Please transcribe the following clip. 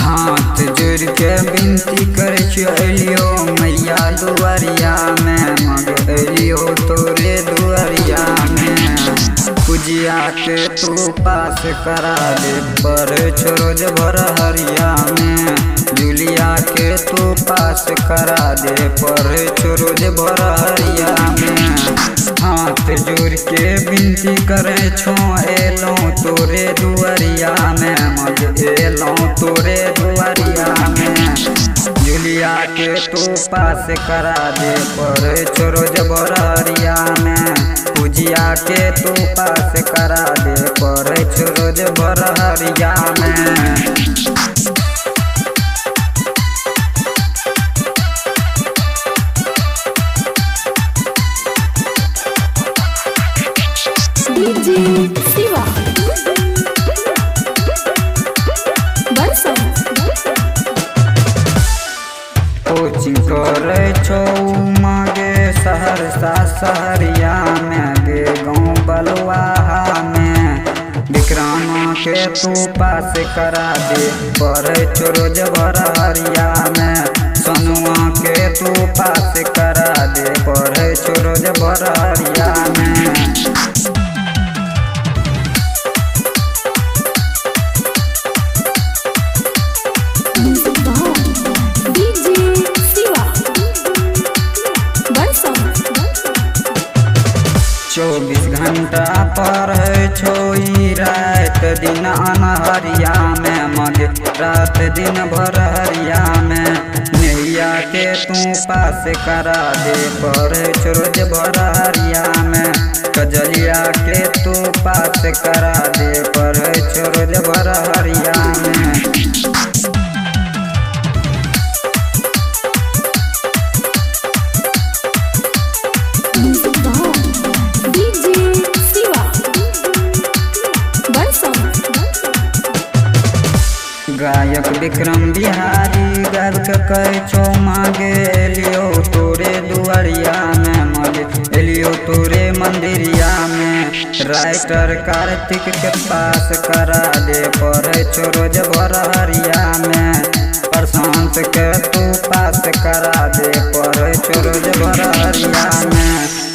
हाथ जोड़ के विनती करे छियो मैया दुआरिया में मग एलियो तोरे दुआरिया में पूजिया के तू पास करा दे पर छोरोज भर हरिया में जुलिया के तू पास करा दे पर छोरोज भर हरिया में हाथ जोड़ के विनती करे छो एलो तोरे दुआरिया में मग एलो तोरे दुआरिया में जुलिया के तू पास करा दे पर छोरोज भर हरिया में पूजिया के तू पास करा दे पर छोरोज भर हरिया में। कोचिंग करे छो मागे सहरसा सहरिया में गे गाँव बलुआहा में विक्रामा के तू पास करा दे पर छोरोज भर हरिया में सनुआ के तू पास करा दे पर छोरोज भर हरिया में। चौबीस घंटा पर छो रात दिन अनहरिया में मग रात दिन भर हरिया में नैया के तू पास करा दे पर छोरोज भर हरिया में कजलिया के तू पास करा दे पर छोरोज भर हरिया में। गायक विक्रम बिहारी गाब के कहे छो मांगे एलियो तोरे दुआरिया में मग एलियो तोरे मंदिरिया में राइटर कार्तिक के पास करा दे पर छोरोज भर हरिया में प्रशांत के तू पास करा दे पर छोरोज भर हरिया में।